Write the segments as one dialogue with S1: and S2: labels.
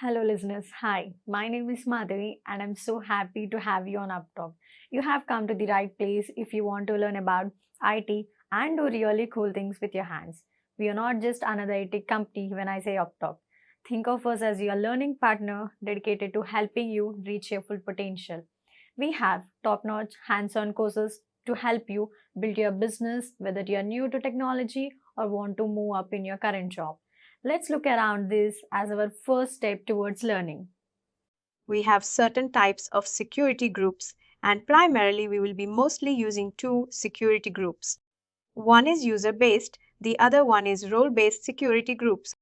S1: Hello, listeners. Hi, my name is Madhavi, and I'm so happy to have you on UppTalk. You have come to the right place if you want to learn about IT and do really cool things with your hands. We are not just another IT company when I say UppTalk. Think of us as your learning partner dedicated to helping you reach your full potential. We have top notch hands on courses to help you build your business, whether you are new to technology or want to move up in your current job. Let's look around this as our first step towards learning.
S2: We have certain types of security groups, and primarily we will be mostly using two security groups. One is user-based, the other one is role-based security groups.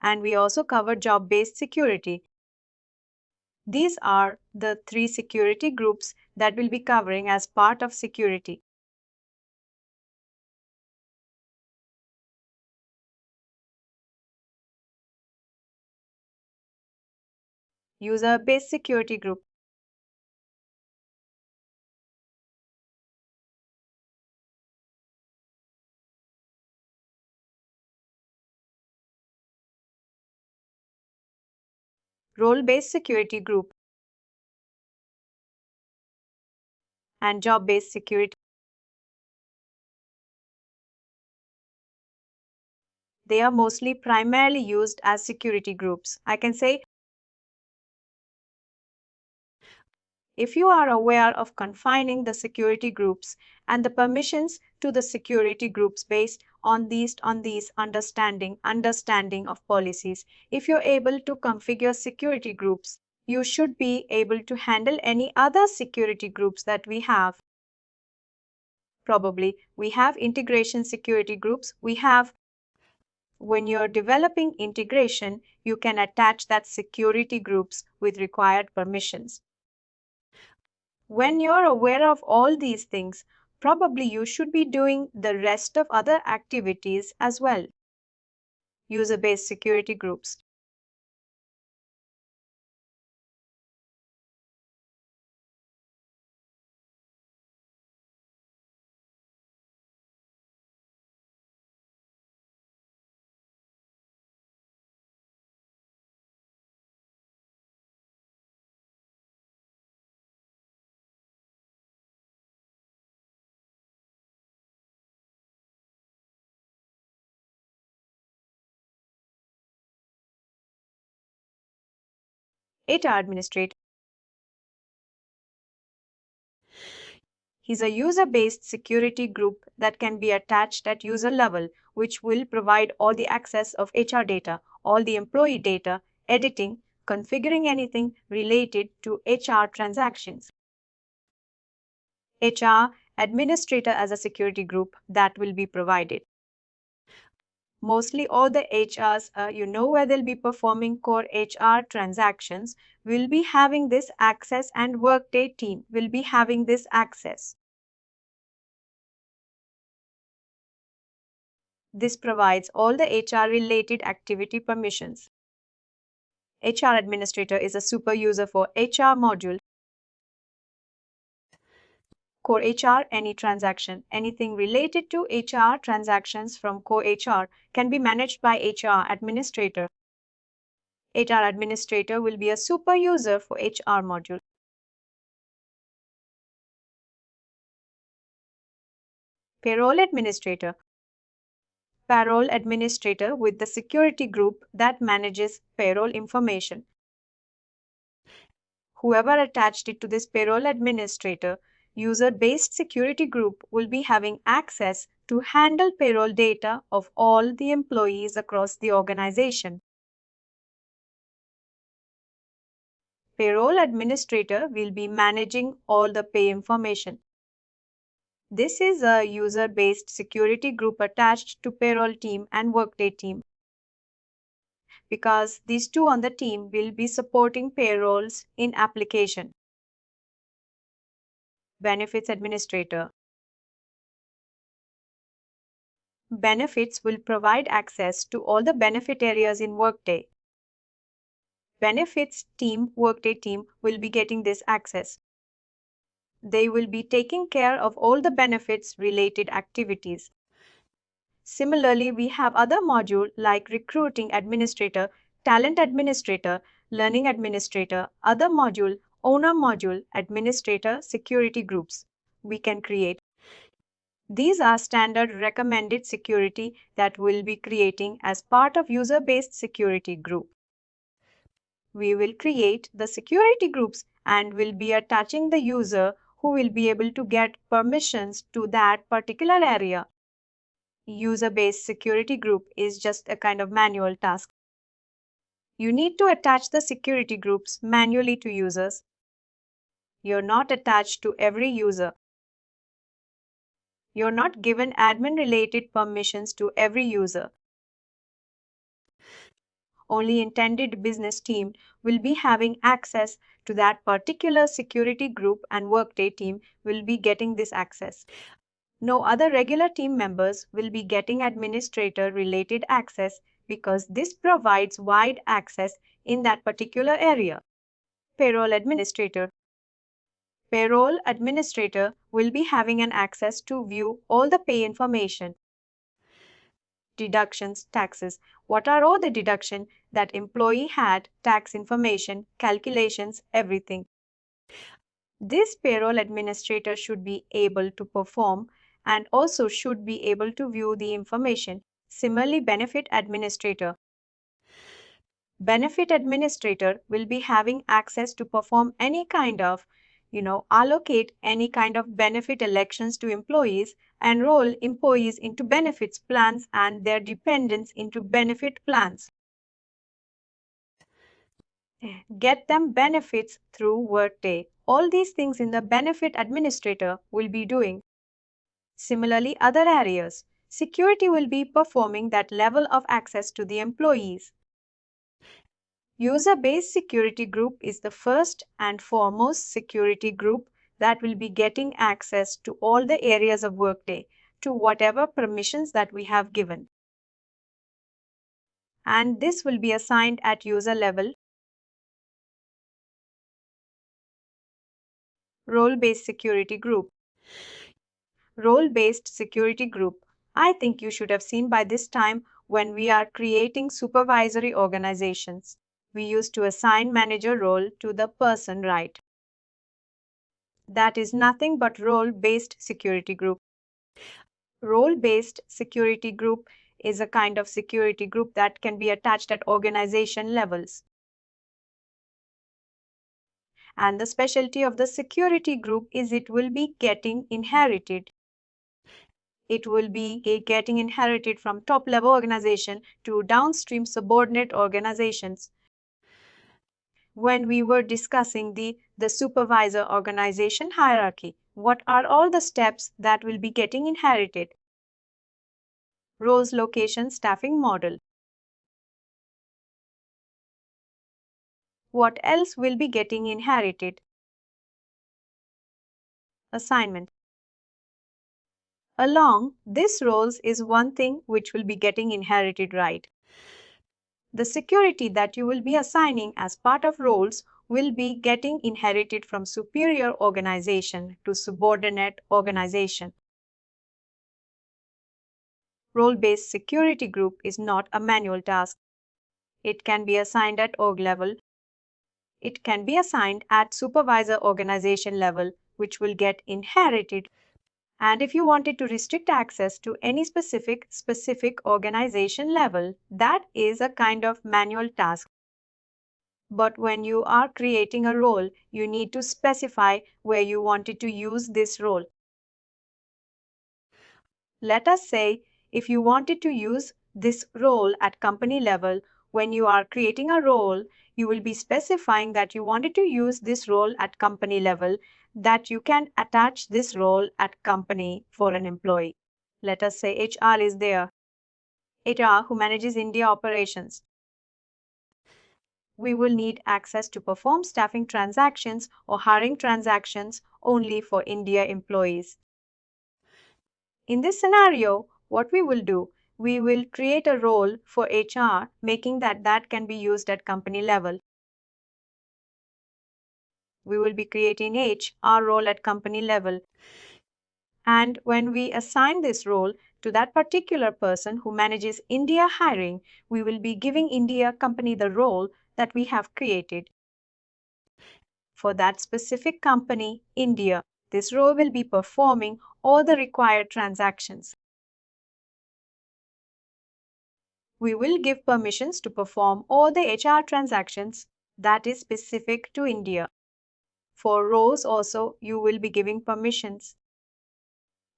S2: And we also cover job-based security. These are the three security groups that we'll be covering as part of security. User-based security group. Role-based security group. And job-based security. They are mostly primarily used as security groups. I can say if you are aware of confining the security groups and the permissions to the security groups based on these understanding of policies, if you're able to configure security groups, you should be able to handle any other security groups that we have. Probably we have integration security groups. When you're developing integration, you can attach that security groups with required permissions. When you're aware of all these things, probably you should be doing the rest of other activities as well. User-based security groups. HR administrator. He's a user-based security group that can be attached at user level, which will provide all the access of HR data, all the employee data, editing, configuring anything related to HR transactions. HR administrator as a security group that will be provided. Mostly all the HRs, where they'll be performing core HR transactions, will be having this access, and Workday team will be having this access. This provides all the HR related activity permissions. HR administrator is a super user for HR module. Core HR, any transaction, anything related to HR transactions from core HR can be managed by HR administrator. HR administrator will be a super user for HR module. Payroll administrator. Payroll administrator with the security group that manages payroll information. Whoever attached it to this payroll administrator user-based security group will be having access to handle payroll data of all the employees across the organization. Payroll administrator will be managing all the pay information. This is a user-based security group attached to payroll team and Workday team, because these two on the team will be supporting payrolls in application. Benefits administrator. Benefits will provide access to all the benefit areas in Workday. Benefits team, Workday team, will be getting this access. They will be taking care of all the benefits related activities. Similarly, we have other module like recruiting administrator, talent administrator, learning administrator, other module, owner module, administrator, security groups we can create. These are standard recommended security that we'll be creating as part of user-based security group. We will create the security groups and will be attaching the user who will be able to get permissions to that particular area. User-based security group is just a kind of manual task. You need to attach the security groups manually to users. You're not attached to every user. You're not given admin-related permissions to every user. Only intended business team will be having access to that particular security group and Workday team will be getting this access. No other regular team members will be getting administrator related access because this provides wide access in that particular area. Payroll administrator. Payroll administrator will be having an access to view all the pay information. Deductions, taxes. What are all the deduction that employee had, tax information, calculations, everything. This payroll administrator should be able to perform and also should be able to view the information. Similarly, benefit administrator. Benefit administrator will be having access to perform any kind of, allocate any kind of benefit elections to employees, enroll employees into benefits plans and their dependents into benefit plans. Get them benefits through Workday. All these things in the benefit administrator will be doing. Similarly, other areas. Security will be performing that level of access to the employees. User-based security group is the first and foremost security group that will be getting access to all the areas of Workday, to whatever permissions that we have given. And this will be assigned at user level. Role-based security group. Role-based security group. I think you should have seen by this time when we are creating supervisory organizations. We used to assign manager role to the person, right? That is nothing but role-based security group. Role-based security group is a kind of security group that can be attached at organization levels. And the specialty of the security group is it will be getting inherited. It will be getting inherited from top-level organization to downstream subordinate organizations. When we were discussing the supervisor organization hierarchy, what are all the steps that will be getting inherited? Roles, location, staffing model. What else will be getting inherited? Assignment. Along this roles is one thing which will be getting inherited, right? The security that you will be assigning as part of roles will be getting inherited from superior organization to subordinate organization. Role-based security group is not a manual task. It can be assigned at org level. It can be assigned at supervisor organization level, which will get inherited. And if you wanted to restrict access to any specific organization level, that is a kind of manual task. But when you are creating a role, you need to specify where you wanted to use this role. Let us say if you wanted to use this role at company level, when you are creating a role, you will be specifying that you wanted to use this role at company level, that you can attach this role at company for an employee. Let us say HR is there. HR who manages India operations. We will need access to perform staffing transactions or hiring transactions only for India employees. In this scenario, what we will do, we will create a role for HR, making that can be used at company level. We will be creating HR role at company level. And when we assign this role, To that particular person who manages India hiring, we will be giving India company the role that we have created. For that specific company, India, this role will be performing all the required transactions. We will give permissions to perform all the HR transactions that is specific to India. For roles also, you will be giving permissions.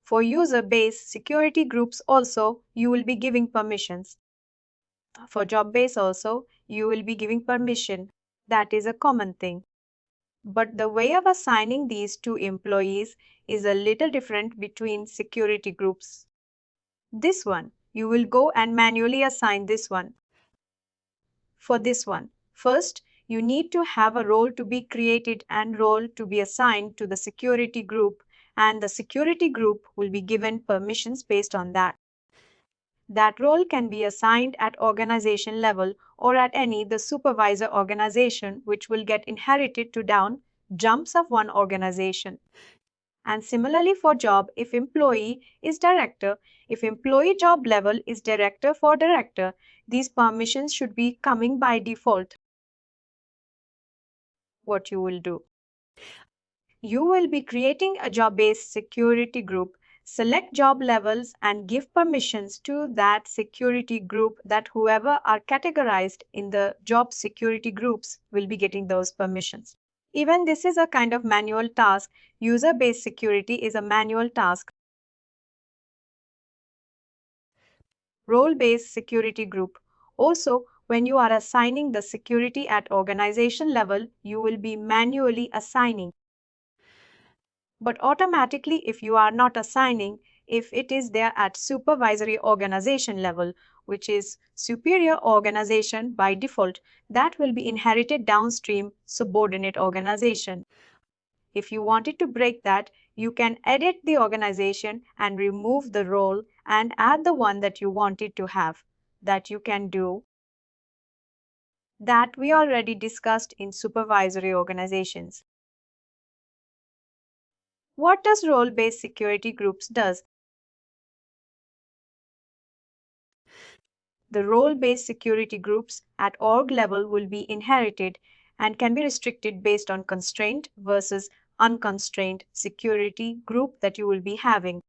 S2: For user-based security groups also, you will be giving permissions. For job base also, you will be giving permission. That is a common thing. But the way of assigning these to employees is a little different between security groups. This one, you will go and manually assign this one. For this one, first, you need to have a role to be created and role to be assigned to the security group, and the security group will be given permissions based on that. That role can be assigned at organization level or at any the supervisor organization, which will get inherited to down jumps of one organization. And similarly for job, if employee is director, if employee job level is director for director, these permissions should be coming by default. What you will do? You will be creating a job-based security group, select job levels and give permissions to that security group that whoever are categorized in the job security groups will be getting those permissions. Even this is a kind of manual task. User-based security is a manual task. Role-based security group. Also, when you are assigning the security at organization level, you will be manually assigning. But automatically, if you are not assigning, if it is there at supervisory organization level, which is superior organization by default, that will be inherited downstream subordinate organization. If you wanted to break that, you can edit the organization and remove the role and add the one that you wanted to have. That you can do. That we already discussed in supervisory organizations. What does role-based security groups does? The role-based security groups at org level will be inherited and can be restricted based on constrained versus unconstrained security group that you will be having.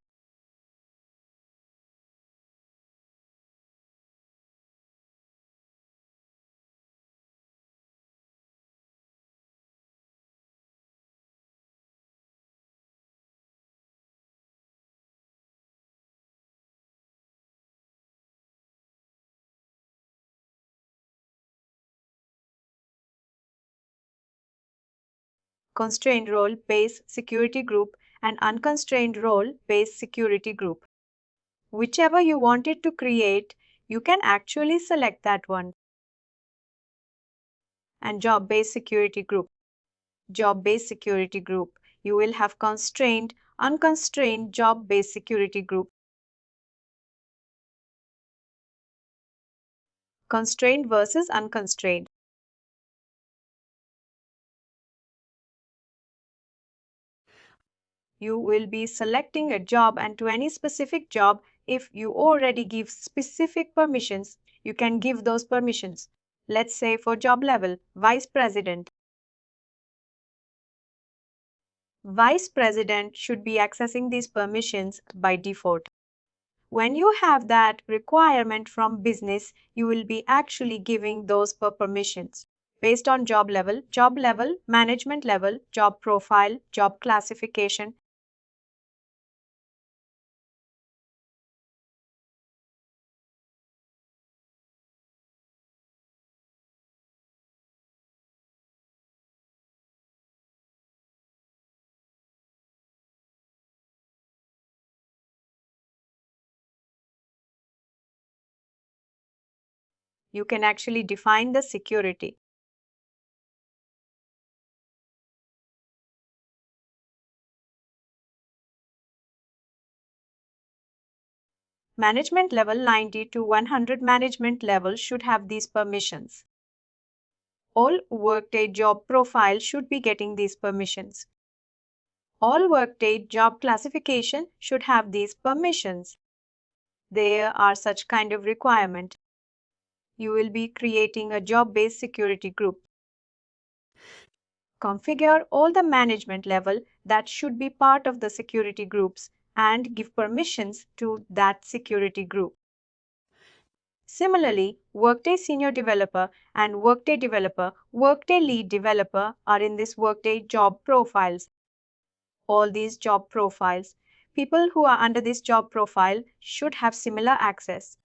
S2: Constrained role-based security group and unconstrained role-based security group. Whichever you wanted to create, you can actually select that one. And job-based security group. Job-based security group. You will have constrained, unconstrained job-based security group. Constrained versus unconstrained. You will be selecting a job, and to any specific job, if you already give specific permissions, you can give those permissions. Let's say for job level, Vice President. Vice President should be accessing these permissions by default. When you have that requirement from business, you will be actually giving those permissions based on job level, management level, job profile, job classification. You can actually define the security. Management level 90 to 100 management level should have these permissions. All Workday job profiles should be getting these permissions. All Workday job classification should have these permissions. there are such kind of requirement. You will be creating a job-based security group. Configure all the management level that should be part of the security groups and give permissions to that security group. Similarly, Workday Senior Developer and Workday Developer, Workday Lead Developer are in this Workday job profiles. All these job profiles, people who are under this job profile should have similar access.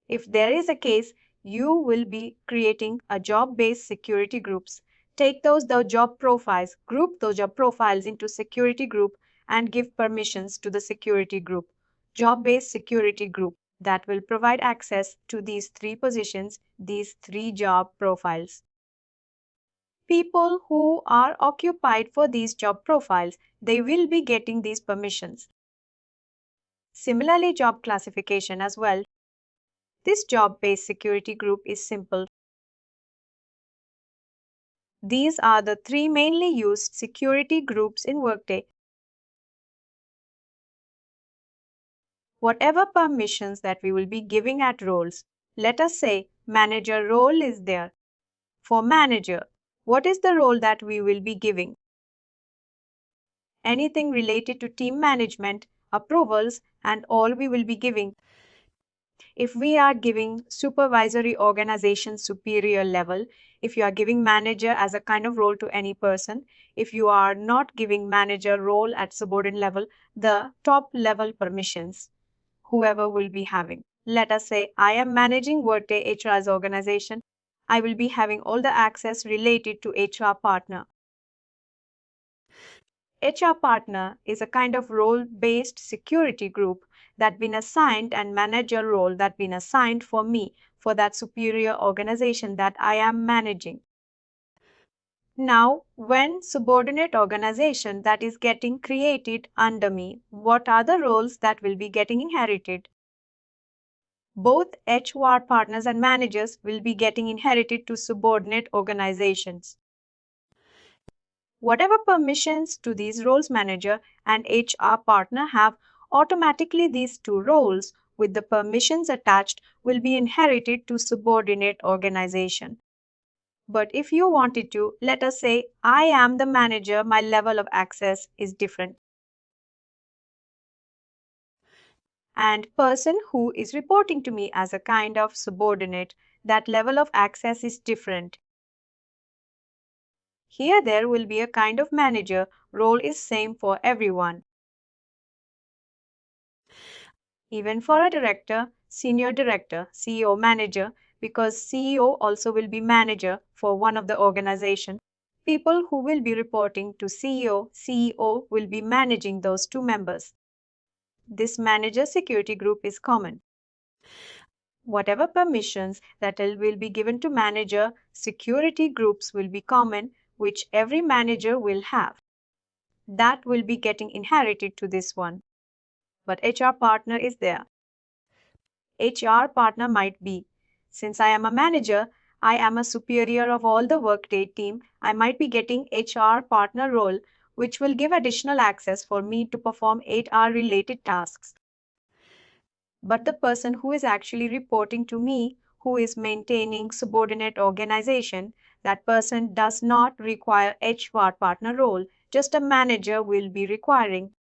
S2: If there is a case, you will be creating a job-based security groups. Take the job profiles, group those job profiles into security group and give permissions to the security group. Job-based security group that will provide access to these three positions, these three job profiles. People who are occupied for these job profiles, they will be getting these permissions. Similarly, job classification as well. This job-based security group is simple. These are the three mainly used security groups in Workday. Whatever permissions that we will be giving at roles, let us say manager role is there. For manager, what is the role that we will be giving? Anything related to team management, approvals, and all we will be giving. If we are giving supervisory organization superior level, if you are giving manager as a kind of role to any person, if you are not giving manager role at subordinate level, the top level permissions, whoever will be having. Let us say I am managing Workday HR's organization. I will be having all the access related to HR partner. HR partner is a kind of role-based security group that been assigned and manager role that been assigned for me for that superior organization that I am managing. Now, when subordinate organization that is getting created under me, what are the roles that will be getting inherited? Both HR partners and managers will be getting inherited to subordinate organizations. Whatever permissions to these roles manager and HR partner have, automatically these two roles with the permissions attached will be inherited to subordinate organization. But if you wanted to, let us say I am the manager, my level of access is different. And person who is reporting to me as a kind of subordinate, that level of access is different. Here there will be a kind of manager, role is same for everyone. Even for a director, senior director, CEO, manager, because CEO also will be manager for one of the organization. People who will be reporting to CEO will be managing those two members. This manager security group is common. Whatever permissions that will be given to manager, security groups will be common, which every manager will have. That will be getting inherited to this one. But HR partner is there. HR partner might be. Since I am a manager, I am a superior of all the Workday team, I might be getting HR partner role, which will give additional access for me to perform HR related tasks. But the person who is actually reporting to me, who is maintaining subordinate organization, that person does not require HR partner role, just a manager will be requiring.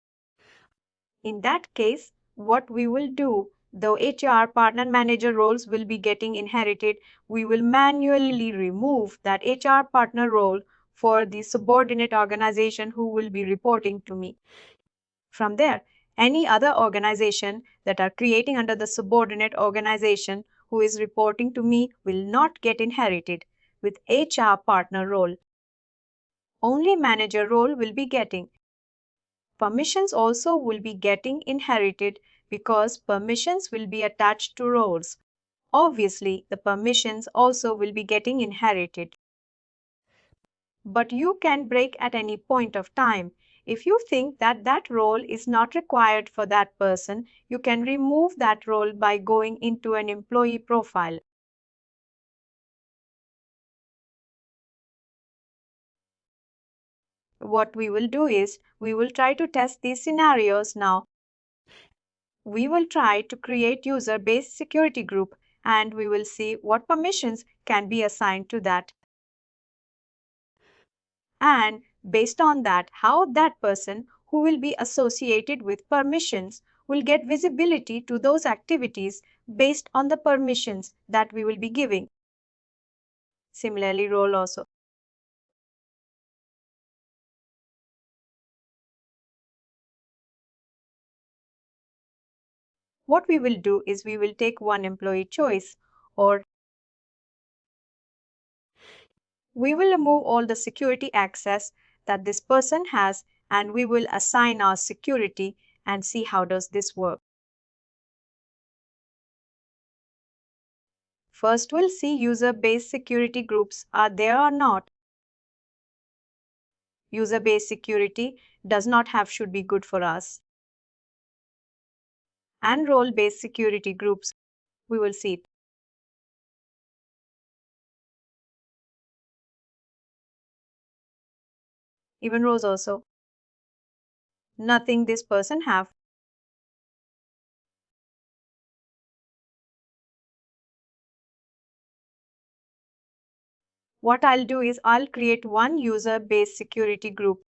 S2: In that case, what we will do, though HR partner manager roles will be getting inherited, we will manually remove that HR partner role for the subordinate organization who will be reporting to me. From there, any other organization that are creating under the subordinate organization who is reporting to me will not get inherited with HR partner role. Only manager role will be getting. Permissions also will be getting inherited because permissions will be attached to roles. Obviously, the permissions also will be getting inherited. But you can break at any point of time. If you think that that role is not required for that person, you can remove that role by going into an employee profile. What we will do is, we will try to test these scenarios now. We will try to create user-based security group and we will see what permissions can be assigned to that. And based on that, how that person who will be associated with permissions will get visibility to those activities based on the permissions that we will be giving. Similarly, role also. What we will do is we will take one employee choice, or we will remove all the security access that this person has and we will assign our security and see how does this work. First, we'll see user-based security groups are there or not. User-based security does not have should be good for us. And role-based security groups, we will see it. Even roles also. Nothing this person have. What I'll do is I'll create one user-based security group.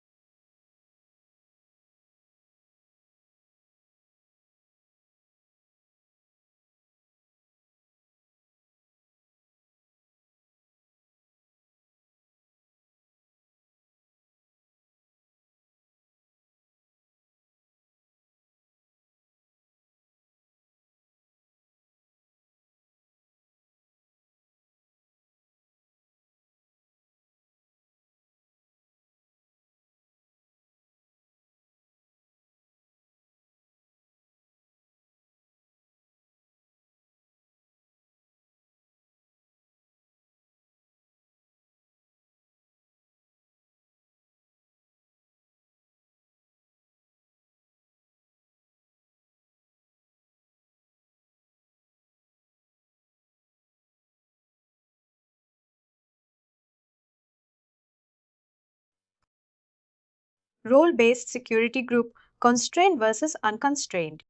S2: Role-based security group constrained versus unconstrained,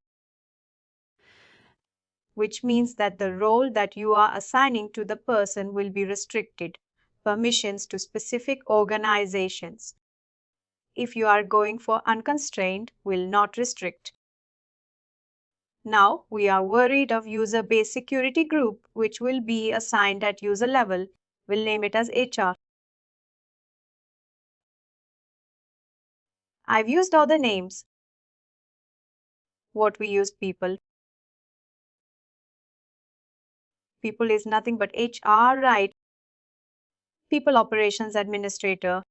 S2: which means that the role that you are assigning to the person will be restricted. Permissions to specific organizations. If you are going for unconstrained, will not restrict. Now we are worried of user-based security group which will be assigned at user level. We'll name it as HR. I've used all the names. What we used people. People is nothing but HR, right? People operations administrator.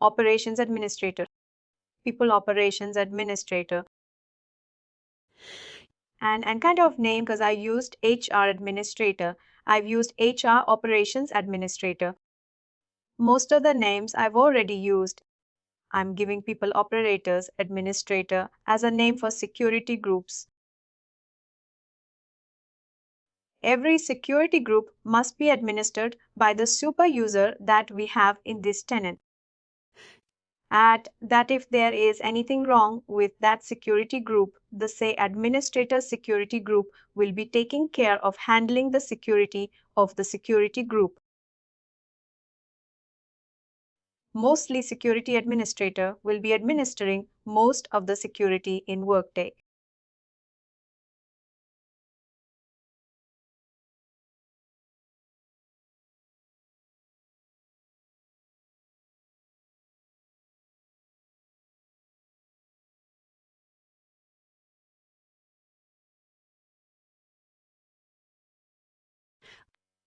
S2: Operations administrator. People operations administrator. And kind of name because I used HR administrator. I've used HR operations administrator. Most of the names I've already used. I'm giving people operators administrator as a name for security groups. Every security group must be administered by the super user that we have in this tenant. Add that if there is anything wrong with that security group, the say administrator security group will be taking care of handling the security of the security group. Mostly security administrator will be administering most of the security in Workday.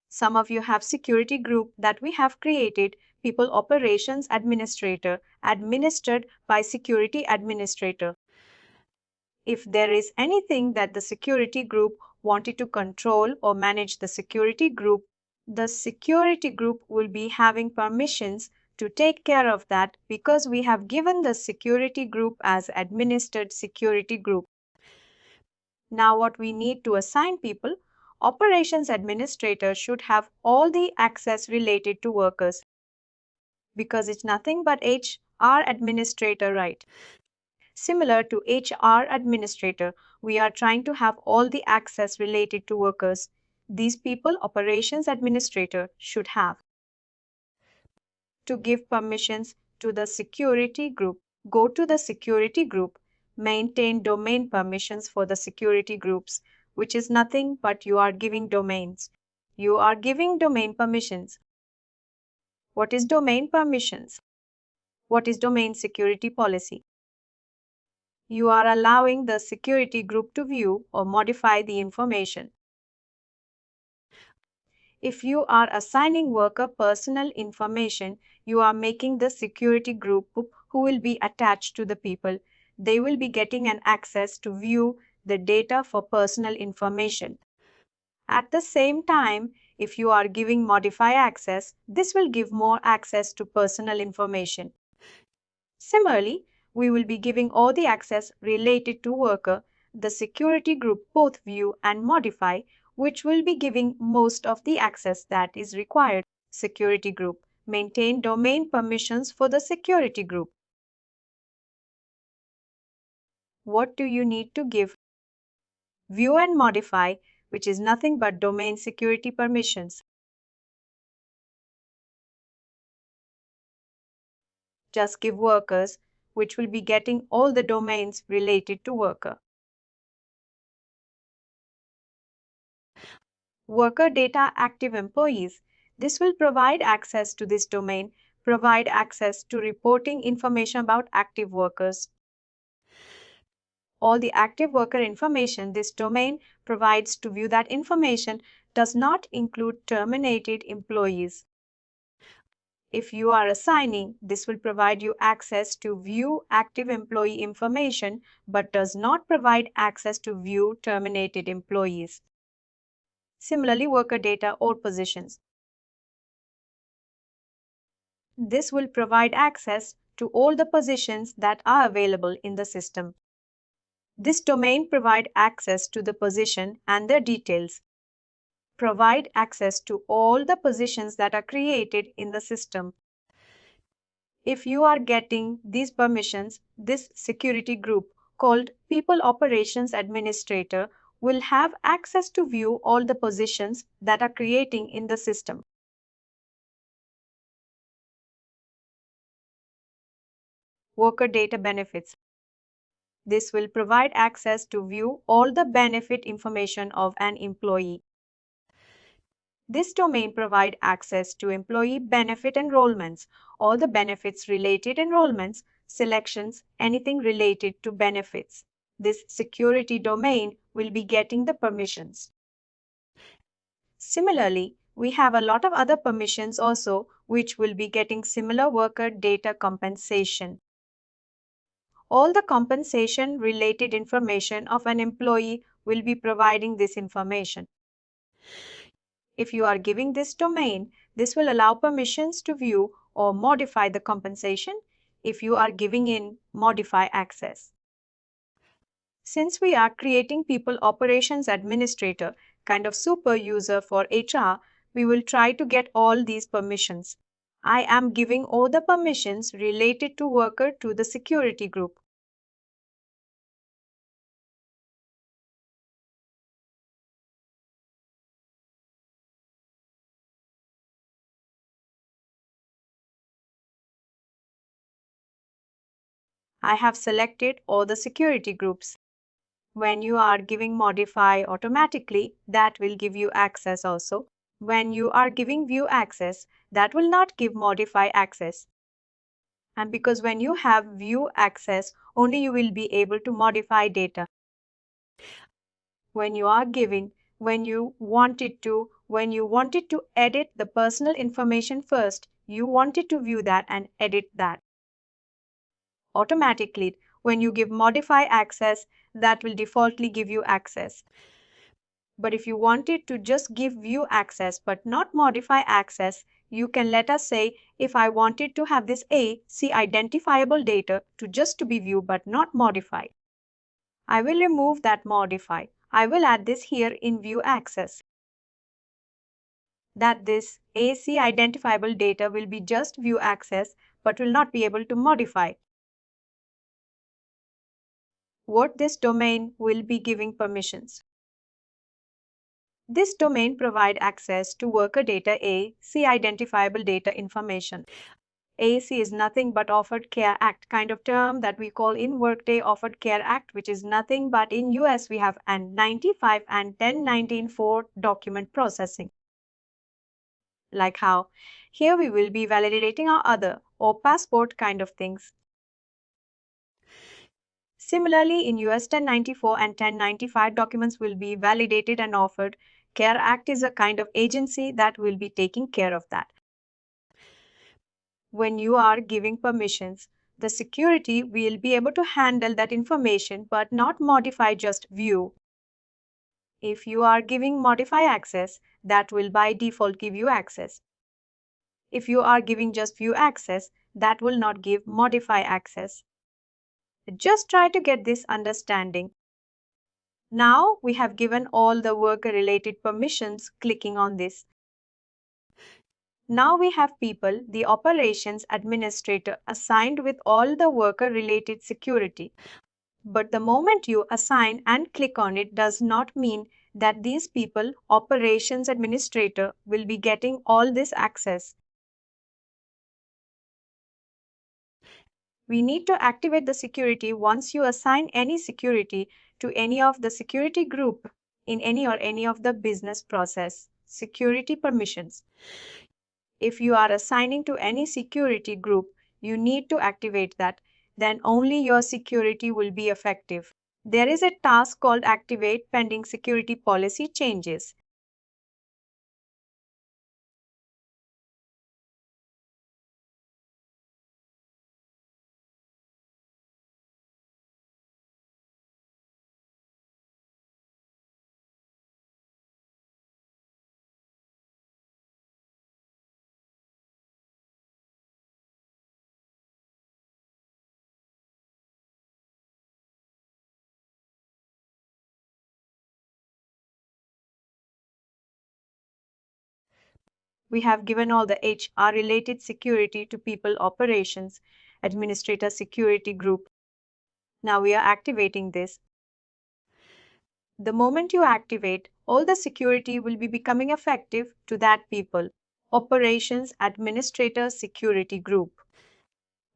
S2: Some of you have security group that we have created, people operations administrator, administered by security administrator. If there is anything that the security group wanted to control or manage the security group will be having permissions to take care of that because we have given the security group as administered security group. Now what we need to assign people, operations administrator should have all the access related to workers because it's nothing but HR administrator, right? Similar to HR administrator, we are trying to have all the access related to workers. These people operations administrator should have to give permissions to the security group. Go to the security group, maintain domain permissions for the security groups, which is nothing but you are giving domains. You are giving domain permissions. What is domain permissions? What is domain security policy? You are allowing the security group to view or modify the information. If you are assigning worker personal information, you are making the security group who will be attached to the people. They will be getting an access to view the data for personal information. At the same time, if you are giving modify access, this will give more access to personal information. Similarly, we will be giving all the access related to worker, the security group both view and modify, which will be giving most of the access that is required. Security group maintain domain permissions for the security group. What do you need to give? View and modify, which is nothing but domain security permissions. Just give workers, which will be getting all the domains related to worker. Worker data active employees. This will provide access to this domain, provide access to reporting information about active workers. All the active worker information this domain provides to view that information does not include terminated employees. If you are assigning, this will provide you access to view active employee information but does not provide access to view terminated employees. Similarly, worker data or positions. This will provide access to all the positions that are available in the system. This domain provides access to the position and their details. Provide access to all the positions that are created in the system. If you are getting these permissions, this security group called People Operations Administrator will have access to view all the positions that are creating in the system. Worker data benefits. This will provide access to view all the benefit information of an employee. This domain provides access to employee benefit enrollments, all the benefits related enrollments, selections, anything related to benefits. This security domain will be getting the permissions. Similarly, we have a lot of other permissions also which will be getting similar worker data compensation. All the compensation related information of an employee will be providing this information. If you are giving this domain, this will allow permissions to view or modify the compensation if you are giving in modify access. Since we are creating people operations administrator, kind of super user for HR, we will try to get all these permissions. I am giving all the permissions related to worker to the security group. I have selected all the security groups. When you are giving modify automatically, that will give you access also. When you are giving view access, that will not give modify access. And because when you have view access, only you will be able to modify data. When you are giving, when you wanted to edit the personal information first, you wanted to view that and edit that. Automatically, when you give modify access, that will defaultly give you access. But if you wanted to just give view access but not modify access, you can let us say if I wanted to have this A, see identifiable data to be viewed but not modified. I will remove that modify. I will add this here in view access. That this AC identifiable data will be just view access but will not be able to modify. what this domain will be giving permissions. This domain provide access to worker data AC identifiable data information. AAC is nothing but Offered Care Act kind of term that we call in Workday Offered Care Act, which is nothing but in US we have an 95 and 1019 for document processing. Like how here we will be validating our other or passport kind of things. Similarly, in US 1094 and 1095 documents will be validated and offered. Care Act is a kind of agency that will be taking care of that. When you are giving permissions, the security will be able to handle that information but not modify, just view. If you are giving modify access, that will by default give you access. If you are giving just view access, that will not give modify access. Just try to get this understanding. Now we have given all the worker related permissions clicking on this. Now we have people, the operations administrator assigned with all the worker related security. But the moment you assign and click on it does not mean that these people, operations administrator, will be getting all this access. We need to activate the security once you assign any security to any of the security group in any of the business process. Security permissions. If you are assigning to any security group, you need to activate that. Then only your security will be effective. There is a task called Activate Pending Security Policy Changes. We have given all the HR related security to People Operations Administrator Security Group. Now we are activating this. The moment you activate, all the security will be becoming effective to that People Operations Administrator Security Group.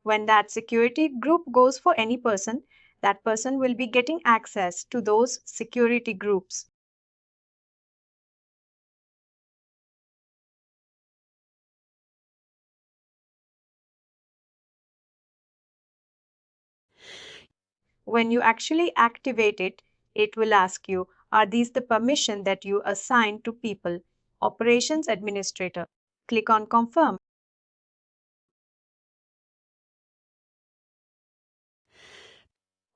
S2: When that security group goes for any person, that person will be getting access to those security groups. When you actually activate it, it will ask you, are these the permission that you assign to People Operations Administrator? Click on Confirm.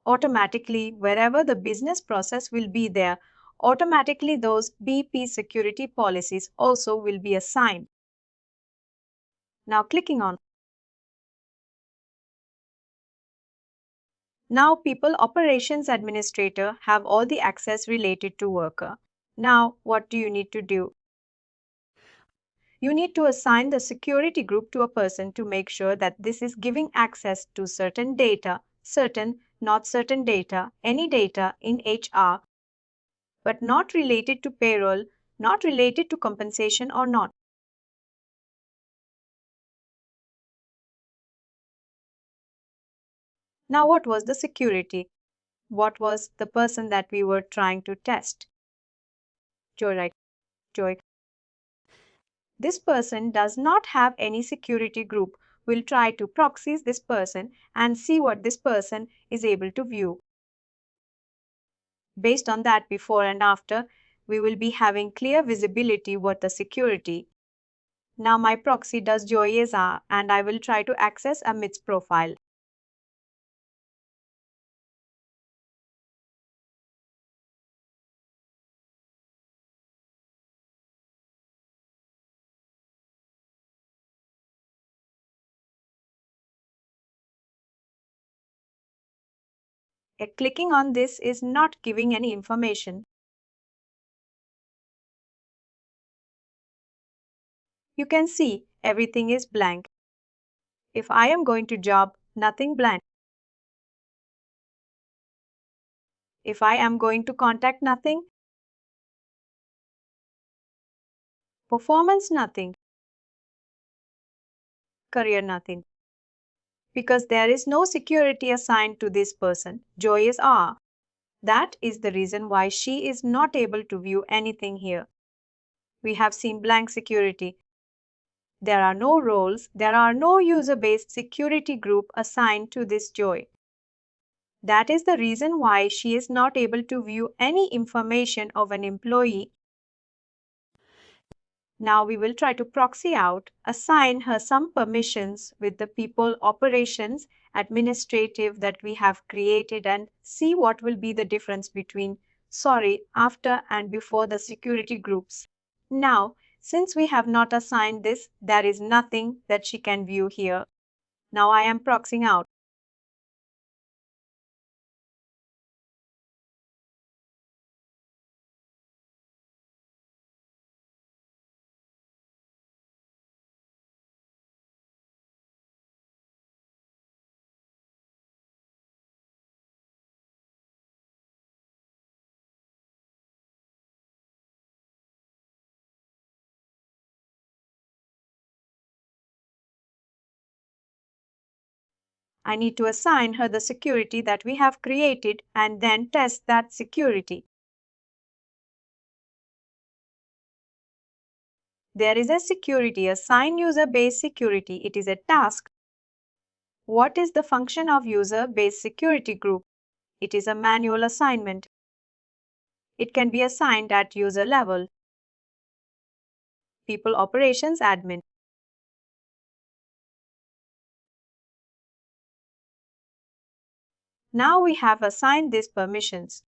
S2: Automatically, wherever the business process will be there, automatically those BP security policies also will be assigned. Now clicking on. Now People Operations Administrator have all the access related to worker. Now what do you need to do? You need to assign the security group to a person to make sure that this is giving access to certain data, not certain data, any data in HR, but not related to payroll, not related to compensation or not. Now, what was the security? What was the person that we were trying to test? Joy, right? Joy. This person does not have any security group. We'll try to proxy this person and see what this person is able to view. Based on that, before and after, we will be having clear visibility what the security. Now my proxy does Joyeza and I will try to access Amit's profile. Clicking on this is not giving any information. You can see everything is blank. If I am going to job, nothing blank. If I am going to contact nothing, performance nothing, career nothing. Because there is no security assigned to this person, Joy is R. That is the reason why she is not able to view anything here. We have seen blank security. There are no roles, there are no user-based security group assigned to this Joy. That is the reason why she is not able to view any information of an employee. Now we will try to proxy out, assign her some permissions with the people operations administrative that we have created and see what will be the difference between, after and before the security groups. Now, since we have not assigned this, there is nothing that she can view here. Now I am proxying out. I need to assign her the security that we have created and then test that security. There is a security, assign user-based security. It is a task. What is the function of user-based security group? It is a manual assignment. It can be assigned at user level. People operations admin. Now we have assigned these permissions.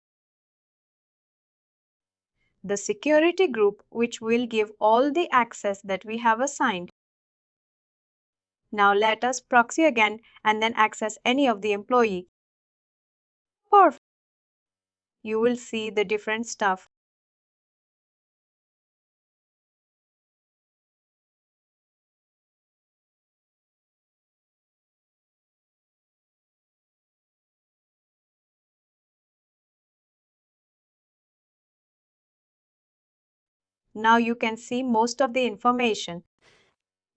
S2: The security group which will give all the access that we have assigned. Now let us proxy again and then access any of the employee. Perfect. You will see the different stuff. Now you can see most of the information.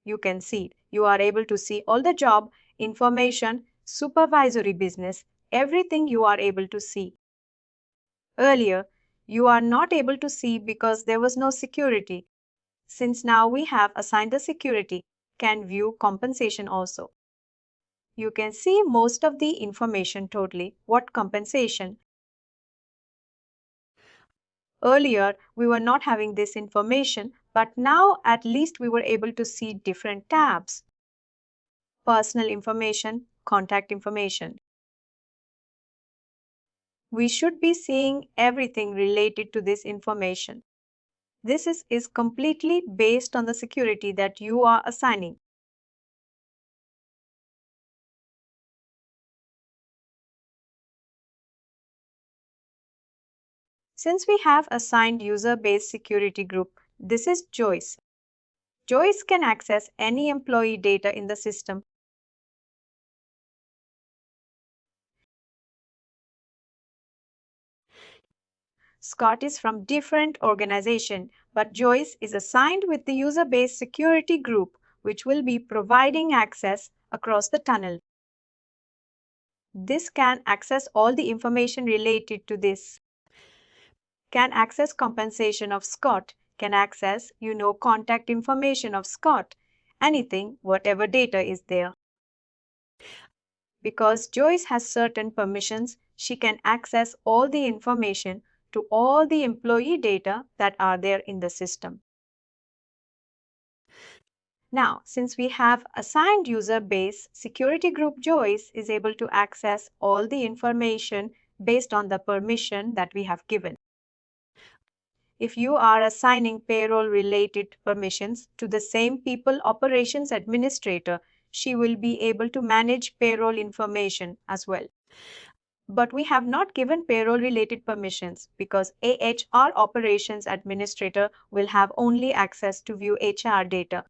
S2: You can see, you are able to see all the job, information, supervisory business, everything you are able to see. Earlier, you are not able to see because there was no security. Since now we have assigned the security, can view compensation also. You can see most of the information totally, what compensation. Earlier, we were not having this information, but now at least we were able to see different tabs. Personal information, contact information. We should be seeing everything related to this information. This is completely based on the security that you are assigning. Since we have assigned user-based security group, this is Joyce. Joyce can access any employee data in the system. Scott is from different organization, but Joyce is assigned with the user-based security group, which will be providing access across the tunnel. This can access all the information related to this. Can access compensation of Scott, can access, contact information of Scott, anything, whatever data is there. Because Joyce has certain permissions, she can access all the information to all the employee data that are there in the system. Now, since we have assigned user base, security group Joyce is able to access all the information based on the permission that we have given. If you are assigning payroll related permissions to the same people operations administrator, she will be able to manage payroll information as well. But we have not given payroll related permissions because AHR operations administrator will have only access to view HR data.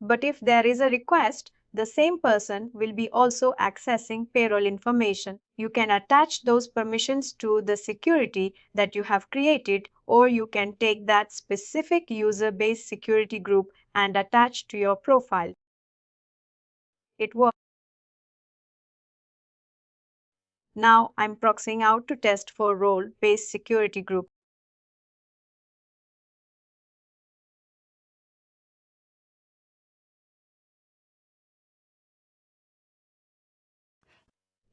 S2: But if there is a request the same person will be also accessing payroll information. You can attach those permissions to the security that you have created, or you can take that specific user-based security group and attach to your profile. It works. Now I'm proxying out to test for role-based security group.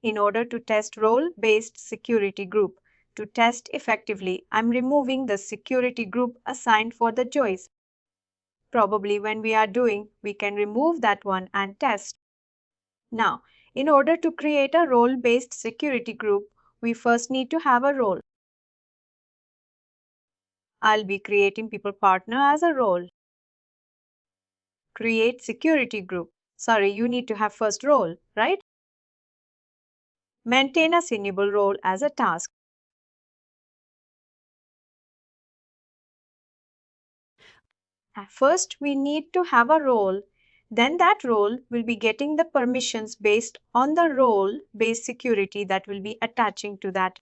S2: In order to test role-based security group, to test effectively, I'm removing the security group assigned for the choice. Probably when we are doing, we can remove that one and test. Now, in order to create a role-based security group, we first need to have a role. I'll be creating people partner as a role. Create security group. Sorry, you need to have first role, right? Maintain a assignable role as a task. First, we need to have a role. Then that role will be getting the permissions based on the role-based security that will be attaching to that.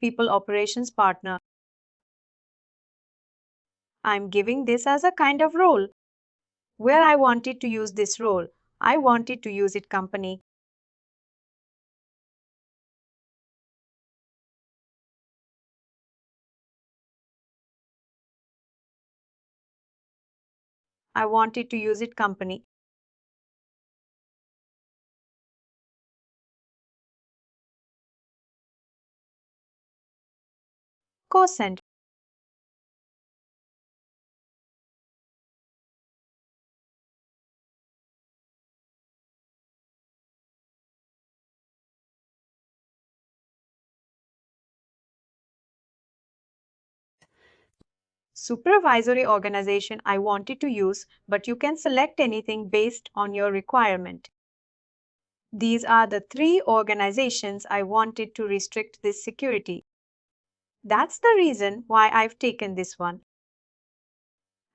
S2: People operations partner. I'm giving this as a kind of role. Where I wanted to use this role, I wanted to use it company. I wanted to use it company. Cosent. Supervisory organization I wanted to use, but you can select anything based on your requirement. These are the three organizations I wanted to restrict this security. That's the reason why I've taken this one.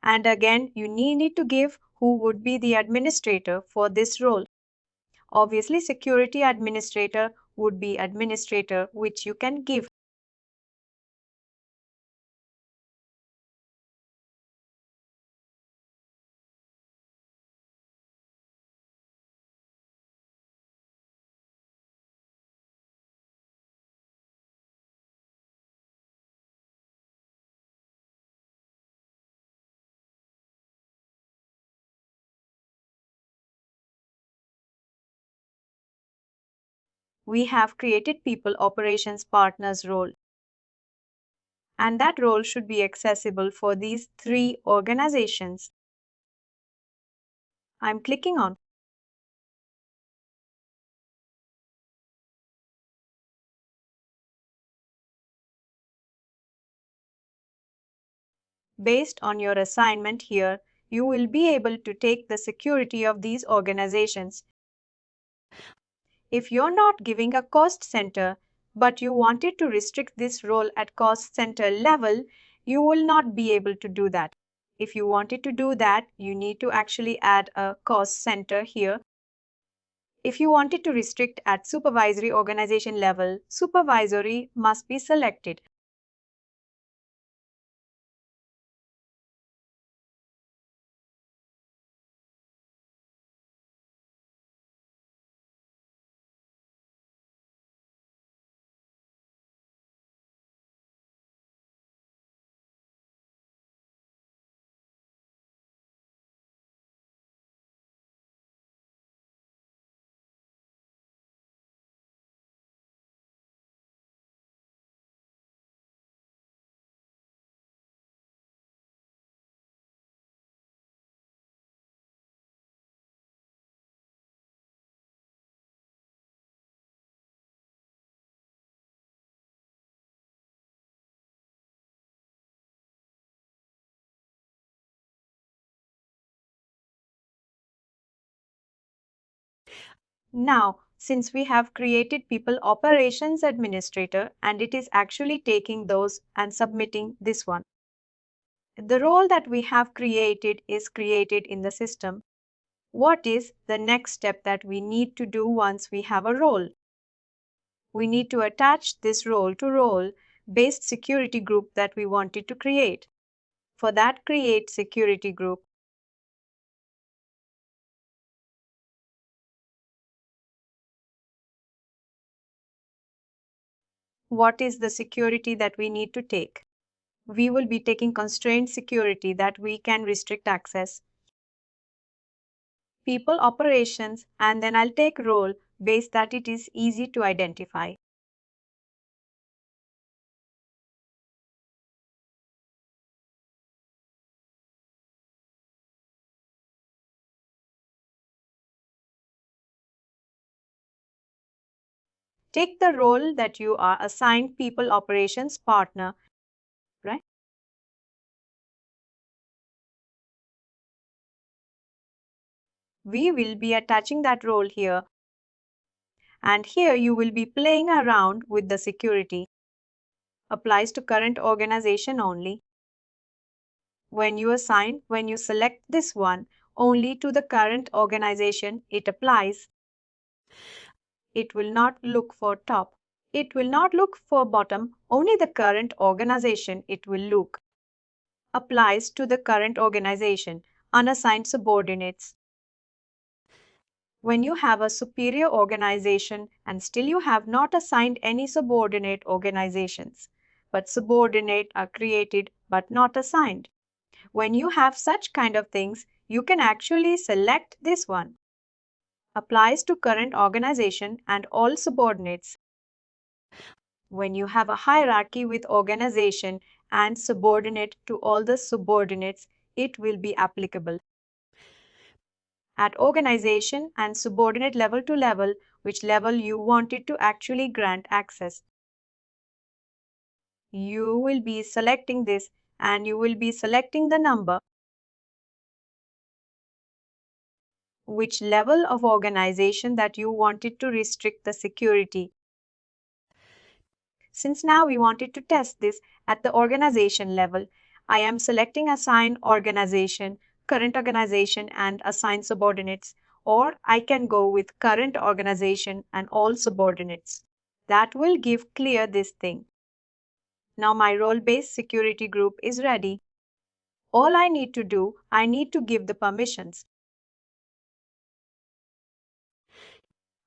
S2: And again, you need to give who would be the administrator for this role. Obviously, security administrator would be administrator, which you can give. We have created people operations partners role. And that role should be accessible for these three organizations. I'm clicking on. Based on your assignment here, you will be able to take the security of these organizations. If you're not giving a cost center, but you wanted to restrict this role at cost center level, you will not be able to do that. If you wanted to do that, you need to actually add a cost center here. If you wanted to restrict at supervisory organization level, supervisory must be selected. Now, since we have created People Operations Administrator and it is actually taking those and submitting this one. The role that we have created is created in the system. What is the next step that we need to do once we have a role? We need to attach this role to role-based security group that we wanted to create. For that, create security group. What is the security that we need to take? We will be taking constrained security that we can restrict access. People operations, and then I'll take role based that it is easy to identify. Take the role that you are assigned people operations partner, right? We will be attaching that role here, and here you will be playing around with the security. Applies to current organization only. When you select this one, only to the current organization it applies. It will not look for top. It will not look for bottom, only the current organization it will look. Applies to the current organization, unassigned subordinates. When you have a superior organization and still you have not assigned any subordinate organizations, but subordinate are created but not assigned. When you have such kind of things, you can actually select this one. Applies to current organization and all subordinates. When you have a hierarchy with organization and subordinate to all the subordinates, it will be applicable. At organization and subordinate level to level, which level you wanted to actually grant access. You will be selecting this and you will be selecting the number, which level of organization that you wanted to restrict the security. Since now we wanted to test this at the organization level, I am selecting assign organization, current organization and assign subordinates, or I can go with current organization and all subordinates. That will give clear this thing. Now my role-based security group is ready. All I need to do, I need to give the permissions.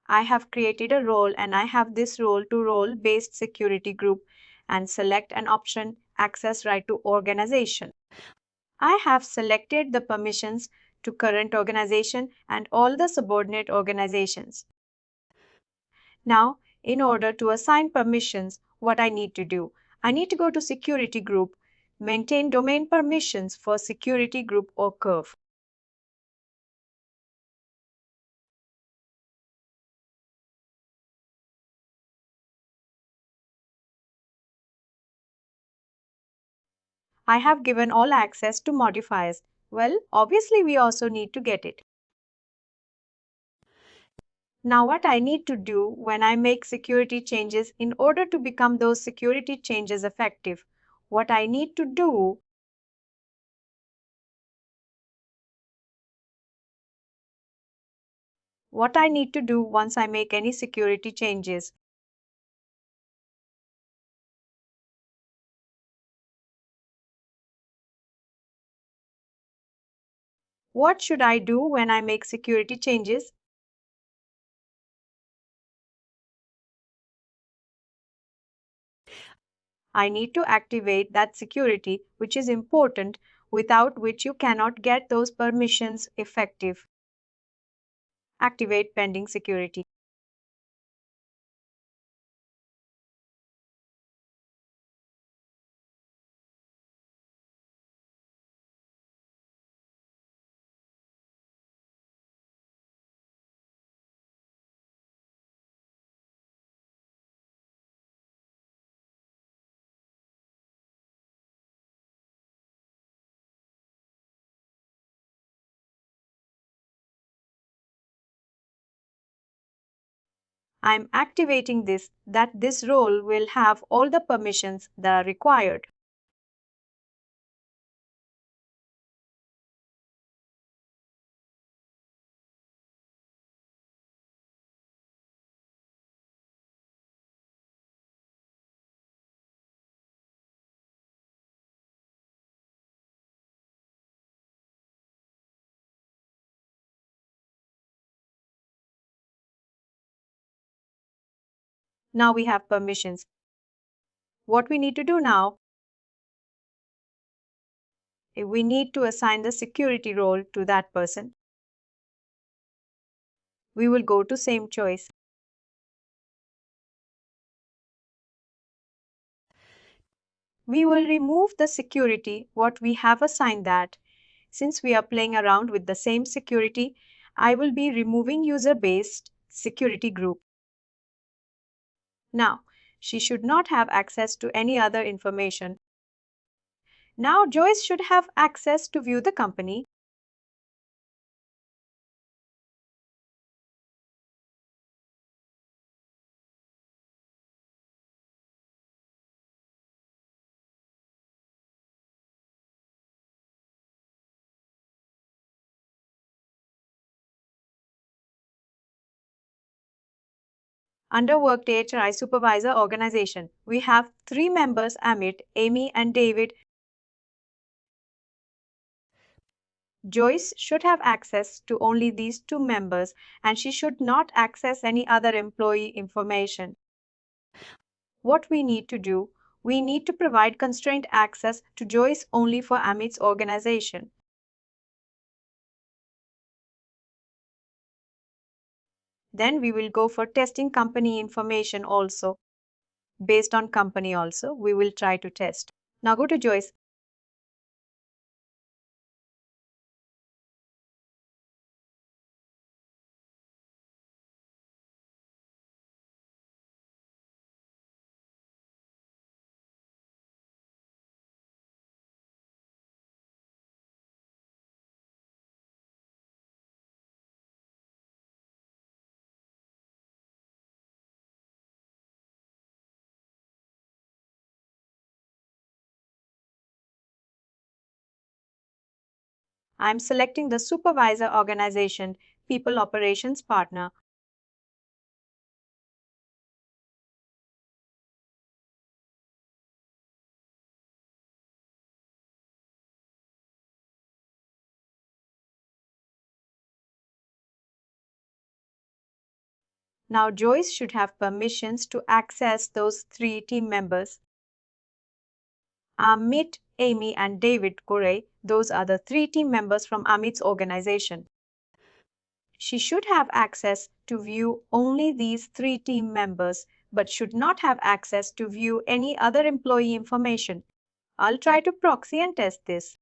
S2: I have created a role and I have this role to role-based security group and select an option access right to organization. I have selected the permissions to current organization and all the subordinate organizations. Now, in order to assign permissions, what I need to do? I need to go to security group, maintain domain permissions for security group or curve. I have given all access to modifiers. Well, obviously we also need to get it. Now what I need to do when I make security changes in order to become those security changes effective, what I need to do once I make any security changes. What should I do when I make security changes? I need to activate that security, which is important, without which you cannot get those permissions effective. Activate pending security. I'm activating this role will have all the permissions that are required. Now we have permissions. What we need to do now, we need to assign the security role to that person. We will go to same choice. We will remove the security what we have assigned that. Since we are playing around with the same security, I will be removing user-based security group. Now, she should not have access to any other information. Now, Joyce should have access to view the company. Under Workday HRI Supervisor Organization, we have three members Amit, Amy, and David. Joyce should have access to only these two members and she should not access any other employee information. What we need to do, we need to provide constrained access to Joyce only for Amit's organization. Then we will go for testing company information also. Based on company also, we will try to test. Now go to Joyce. I'm selecting the supervisor organization, people operations partner. Now Joyce should have permissions to access those three team members. Amit, Amy, and David Corey, those are the three team members from Amit's organization. She should have access to view only these three team members, but should not have access to view any other employee information. I'll try to proxy and test this.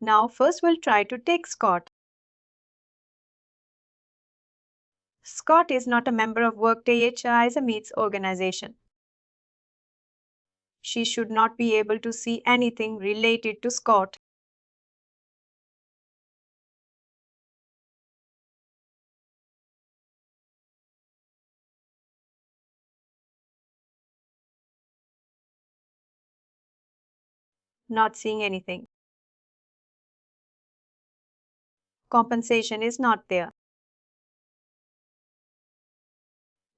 S2: Now first we'll try to take Scott. Scott is not a member of Workday HRI's Amit's organization. She should not be able to see anything related to Scott. Not seeing anything. Compensation is not there.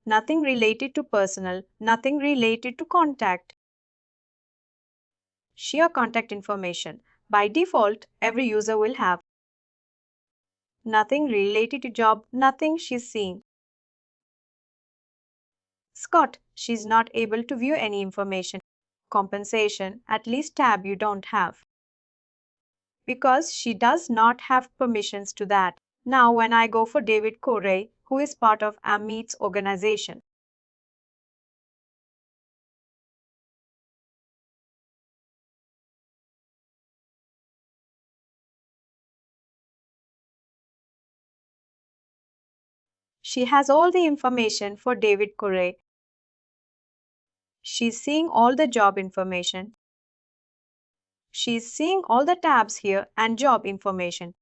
S2: Nothing related to personal, nothing related to contact. Share contact information. By default, every user will have. Nothing related to job, nothing she's seeing. Scott, she's not able to view any information. Compensation, at least tab you don't have. Because she does not have permissions to that. Now when I go for David Corey, who is part of Amit's organization, She has all the information for David Corey. She's seeing all the job information. She's seeing all the tabs here and job information.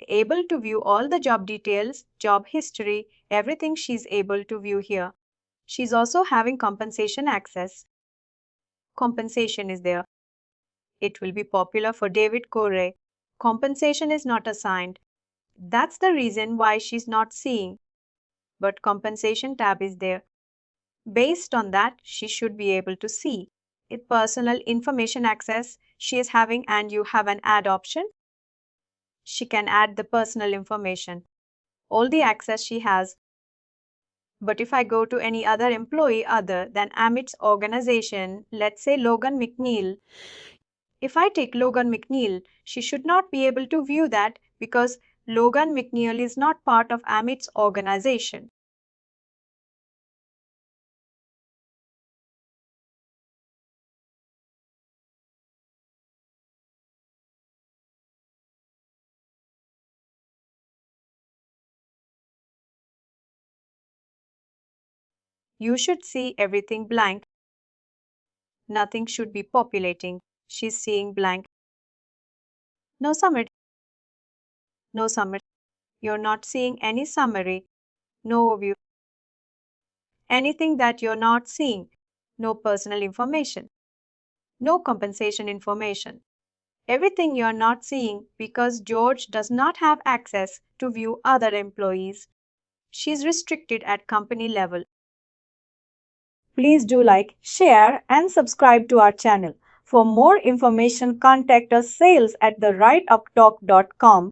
S2: Able to view all the job details, job history, everything she's able to view here. She's also having compensation access. Compensation is there. It will be popular for David Corey. Compensation is not assigned. That's the reason why she's not seeing. But compensation tab is there. Based on that, she should be able to see. If personal information access she is having and you have an add option, she can add the personal information. All the access she has. But if I go to any other employee other than Amit's organization, let's say Logan McNeil, if I take Logan McNeil, she should not be able to view that because Logan McNeil is not part of Amit's organization. You should see everything blank. Nothing should be populating. She's seeing blank. No summary. No summary. You're not seeing any summary. No overview. Anything that you're not seeing. No personal information. No compensation information. Everything you're not seeing because George does not have access to view other employees. She's restricted at company level. Please do like, share, and subscribe to our channel. For more information, contact us sales@therightuptalk.com.